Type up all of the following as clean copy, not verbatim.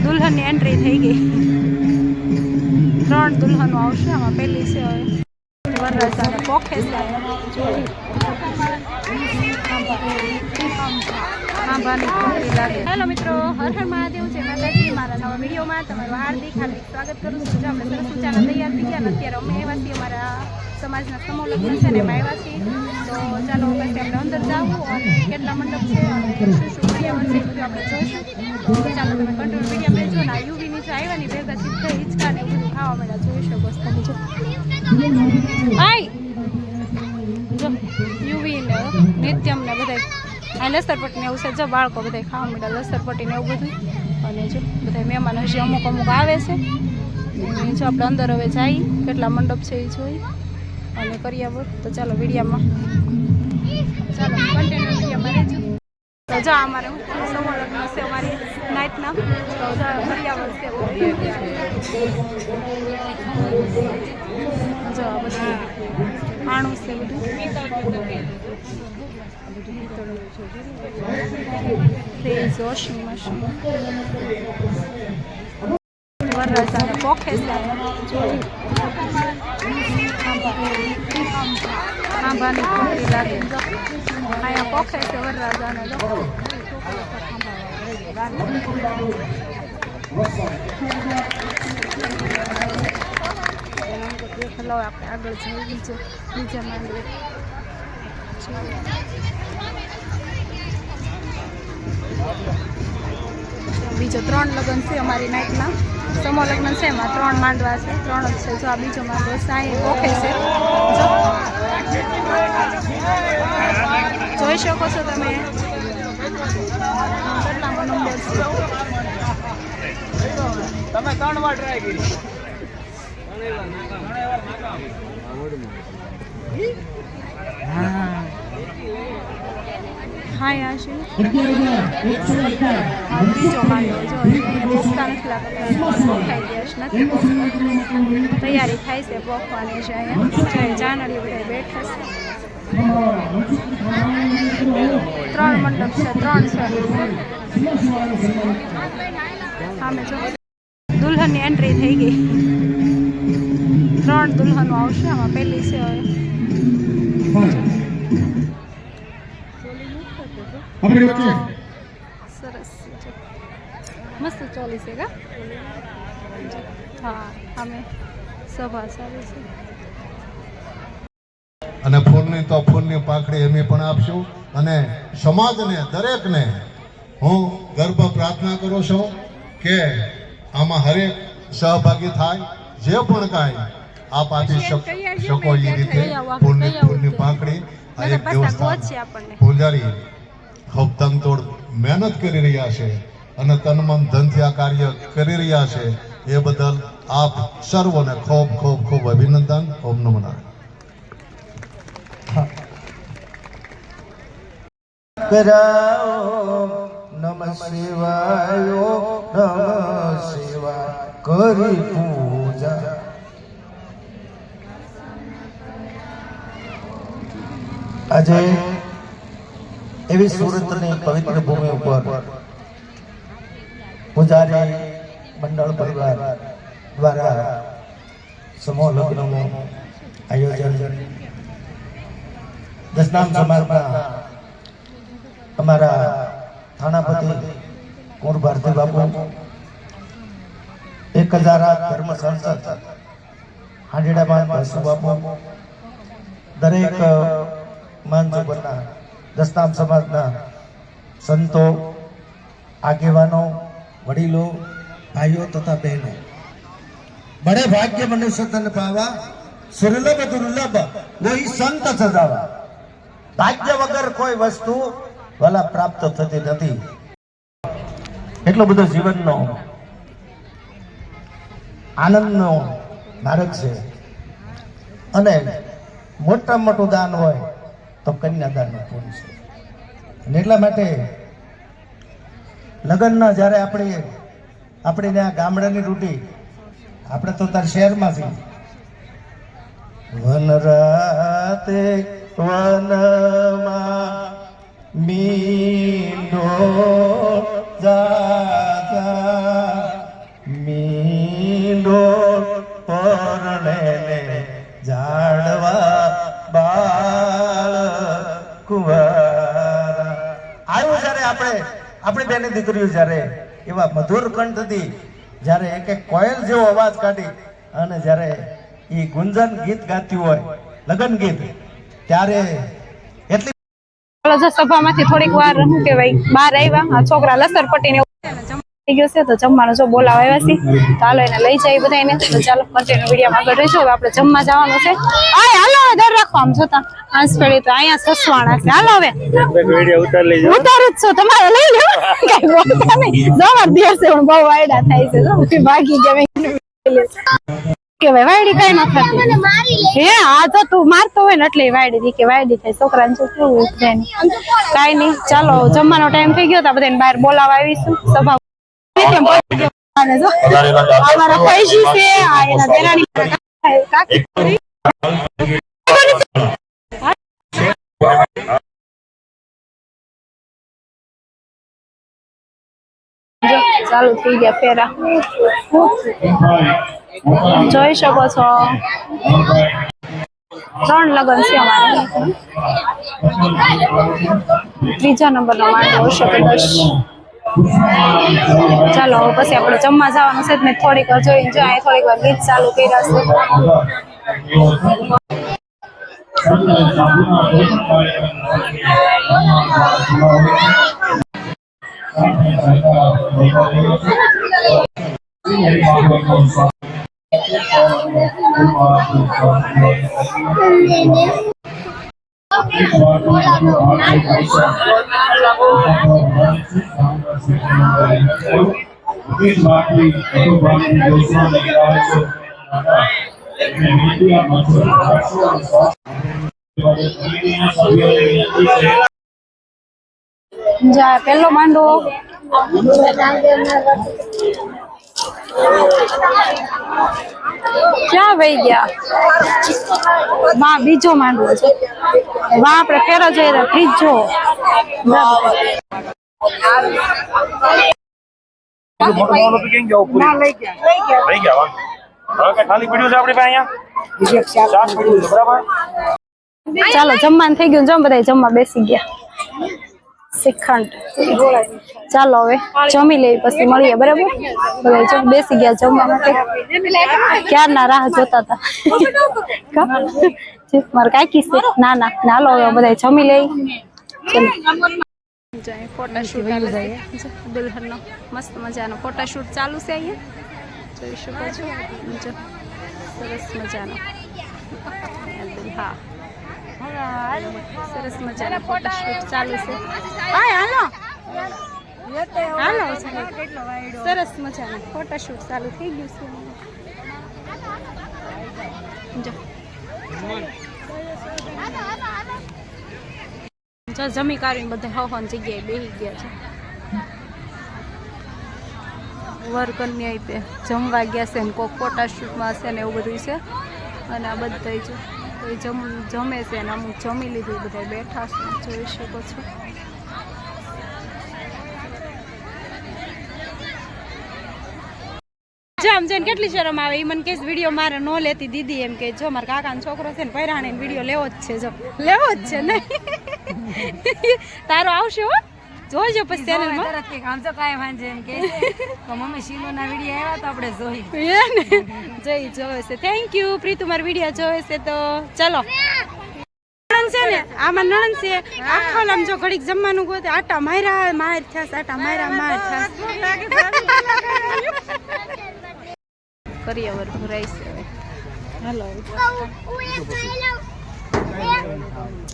દુલ્હનની entry થઈ ગઈ. 3 દુલ્હનો આવશે. આમાં પહેલી છે વરરાજાને પોખે છે. હેલો મિત્રો, હર હર મહાદેવ. છે માતાજી. મારા નવા વિડીયોમાં તમારું હાર્દિક સ્વાગત કરું છું. જો આપણે સરસ મજાના તૈયાર થઈ ગયા. અત્યારે અમે આવ્યા છીએ અમારા સમાજના સમૂહ લગ્ન છે ને એમાં આવ્યા છીએ. તો ચાલો પછી આપણે અંદર જવું અને કેટલા મંડપ છે અને શું શું પર્યાવરણ છે એ બધું આપણે જોઈશું. તો ચાલો તમે કન્ટ્રોલ મીડિયા મેં જો ને યુવી નીચે આવ્યા ની ભેગા સીધા હિંચકા ને એવું બધું ખાવા મળ્યા જોઈ શકો છો તમે. જો યુવી ને નિત્યમ ને બધા આ લસરપટ્ટી ને એવું છે. જો બાળકો બધા ખાવા મળ્યા લસરપટ્ટી ને એવું બધું. અને જો બધા મહેમાન હજી અમુક અમુક આવે છે. જો આપણે અંદર હવે જઈએ કેટલા મંડપ છે એ જોઈ અને કર્યા. તો ચાલો વિડીયામાં ચાલો કન્ટેન્ટ વિડીયામાં રહેજો. તો જો અમારે સમૂહ લગ્ન છે અમારી નાઇટના. તો કર્યા છે જો બધું આણું છે બધું. ફ્રીજ, વોશિંગ મશીન, વરરાજાને પોખે છે. આંબાની ખોટી લાગે. અહીંયા પોખે છે વરરાજાને. હલો આપણે આગળ જઈએ બીજા માંડવે. બીજો 3 લગ્ન છે અમારી નાઇટના. સમૂહ લગ્ન છે એમાં 3 માંડવા છે. 3 જ છે. જો આ બીજો માંડવો સાંઈ પોખે છે. જોઈ શકો છો તમે કેટલા નંબર છે. તમે 3 વાર ટ્રાય કરી. હા યાર છે બીજો માંડવો. જો પોખતા નથી લાગતા. પોખાઈ ગયા નથી. તૈયારી થાય છે પોખવાની છે. અહીંયા જાનડી બધા બેઠા છે. 3 મંડપ છે. 3 છે. સામે જો દુલ્હનની એન્ટ્રી થઈ ગઈ. 3 દુલ્હનો આવશે. આમાં પહેલી છે સરસ મસ્ત ચોલી છે કા. હા અમે સભા સારી છે. અને ફૂલની તો ફૂલની પાંખડી એમ પણ આપશું. અને સમાજને દરેકને હું ગર્ભ પ્રાર્થના કરું છું કે આમાં હરેક સહભાગી થાય. જે પણ કાંઈ આપ આપી શકો એ રીતે ફૂલની પાંખડી. આ એક દેવસ્થાન પૂજારી ખૂબ તનતોડ મહેનત કરી રહ્યા છે અને તન મન ધનથી આ કાર્ય કરી રહ્યા છે. એ બદલ આપ સર્વને ખૂબ ખૂબ ખૂબ અભિનંદન. ઓમ નમઃ કરાઓ નમઃ શિવાય નમઃ શિવાય કરી પૂજા. આજે એવી સુરતની પવિત્ર ભૂમિ ઉપર પૂજારી મંડળ પરિવાર દ્વારા સમૂહ લગ્નનું આયોજન દસનામ સમાજના અમારા થાણાપતિ કુંવર ભારતી બાપુ, 1000 ધર્મ સંસદ હાંડીડામાં બસુ બાપુ, દરેક માનસભરના દસનામ સમાજના સંતો, આગેવાનો, વડીલો, ભાઈઓ તથા બહેનો, બड़े भाग्य मनुष्य तन पावा सुरलभ दुर्लभ वही संत सजावा. ભાગ્ય વગર કોઈ વસ્તુ ભલા પ્રાપ્ત થતી નથી. એટલો બધો જીવનનો આનંદનો માર્ગ છે. અને મોટા મોટું દાન હોય તો કન્યાદાનનું પૂર્ણ છે. અને એટલા માટે લગ્નના જ્યારે આપણે આ ગામડાની રૂટી, આપણે તો તાર શહેરમાં છીએ. વન રાતે વનમાં મીંડો જાતા આપણી બેની દીકરીઓ જ્યારે એવા મધુર કંઠથી જ્યારે એક એક કોયલ જેવો અવાજ કાઢી અને જ્યારે એ ગુંજન ગીત ગાતી હોય લગ્ન ગીત ત્યારે એટલી જો સભામાંથી થોડીક વાર શું કહેવાય બહાર આવ્યા આ છોકરા લસરપટ્ટી ને થઈ ગયો છે તો જમવાનું જો બોલાવા આવ્યા છે તો હાલો એને લઈ જાય બધાને તો ચાલો કન્ટિન્યુ વિડીયોમાં આગળ રહીશું હવે આપણે જમવા જવાનું છે આય હાલો હવે દર રાખો આમ જોતા આંસફેડી તો અહીંયા સસવાણા છે હાલો હવે વિડિયો ઉતાર લેજો ઉતારું જ છું તમારે લઈ લો કઈ બોલતા નહીં જવા દિવસ છે પણ બહુ વાયડા થાય છે જો ભાગી ગયા કે ભાઈ વાયડી કઈ ન થતી હે આ તો તું મારતો હોય ને એટલે વાયડી દી કે વાયડી થાય છોકરાને જો કેવું થાય કઈ નહીં ચાલો જમવાનો ટાઈમ થઈ ગયો તો બધાને બહાર બોલાવા આવીશું સભા અમારા પૈસી છે આ એના દેરાણી કાકી ચાલુ થઈ ગયા ફેરા જોઈ શકો છો 3 લગ્ન છે અમારે ત્રીજા નંબરનો માંડવો હશે કદાચ ચાલો પછી આપણે જમવા જવાનું છે મેં થોડીક વાર જોઈને જો અહીં થોડીક વાર ગીત ચાલુ કર્યા જા પેલો માંડવો ક્યાં વહી ગયા વાહ બીજો માંડવો છે વાહ આપણે ફેરો જઈએ તો ત્રીજો ચાલો જમવાનું થઈ ગયું જમ બધા જમવા બેસી ગયા શ્રીખંડ ચાલો હવે જમી લઈ પછી મળીએ બરાબર બધા બેસી ગયા જમવા માટે ક્યારના રાહ જોતા હતા મારે કાકી છે ના ના નાલો હવે બધા જમી લઈ ફોટોશૂટ દુલ્હનનો મસ્ત મજાનો ફોટોશૂટ ચાલુ છે અહીંયા જોઈ શકો છો સરસ મજાનો હા સરસ મજાનો ફોટોશૂટ ચાલુ છે હાલો હાલો સરસ મજાનો ફોટોશૂટ ચાલુ થઈ ગયું છે જો જમી કાઢીને બધા હવન જગ્યાએ બેસી ગયા છે વરકન્યા તે જમવા ગયા છે ને કોઈક ફોટોશૂટમાં છે ને એવું બધું છે અને આ બધા જો કોઈ જમે છે ને અમુક જમી લીધું બધા બેઠા છે જોઈ શકો છો આમ છે ને કેટલી શરમ આવે એ મને કે વિડીયો મારે ન લેતી દીદી એમ કે જો મારા કાકાનો છોકરો છે ને પૈરાણે વિડીયો લેવો જ છે જો લેવો જ છે નહીં તારો આવશે હો જોજો પછી ચેનલમાં આમ તો કાંઈ વાંધે એમ કે મમ્મી શીલોના વિડીયો આવ્યા તો આપણે જોઈ જોવે છે થેન્ક યુ પ્રીતુ મારો વિડીયો જોવે છે તો ચલો નણંદ છે ને આમાં નણંદ છે આખો આમ જો ઘડીક જમવાનું ગોતે આટા માર્યા માર થયા આટા માર્યા માર થયા કરિયાવર ભરાય છે હવે હાલો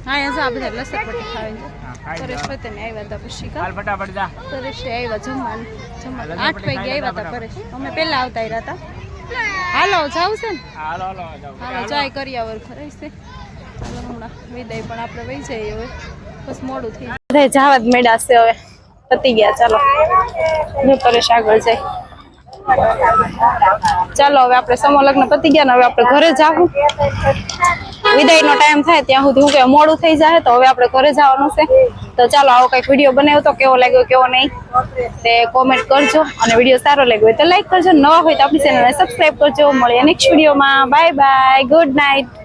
હા અહીંયા આ બધા લસરપટ્ટી ખાવે છે પરેશ પોતે ને આવ્યા હતા પછી ફટાફટ જા પરેશ આવ્યા જમવાનું 8 વાગે આવ્યા હતા પરેશ અમે પહેલા આવતા રહ્યા હતા હાલો જાવ છે ને હાલો જાય કરિયાવર ભરાય છે ચાલો હમણાં વિદાય પણ આપણે વહી જઈએ હવે બસ મોડું થઈ બધા જવા જ મેળા છે હવે પતી ગયા ચાલો જો પરેશ આગળ જાય ચાલો હવે આપણે સમૂહ લગ્ન પતી ગયા ને હવે આપણે ઘરે જાવું વિદાયનો ટાઈમ થાય ત્યાં સુધી હું કે મોડું થઈ જાય તો હવે આપણે ઘરે જવાનું છે તો ચાલો આવો કંઈક વિડીયો બનાવ્યો તો કેવો લાગ્યો કેવો નહીં તે કોમેન્ટ કરજો અને વિડીયો સારો લાગ્યો હોય તો લાઈક કરજો નવા હોય તો આપણી ચેનલને સબસ્ક્રાઈબ કરજો મળીએ નેક્સ્ટ વિડીયોમાં બાય બાય ગુડ નાઇટ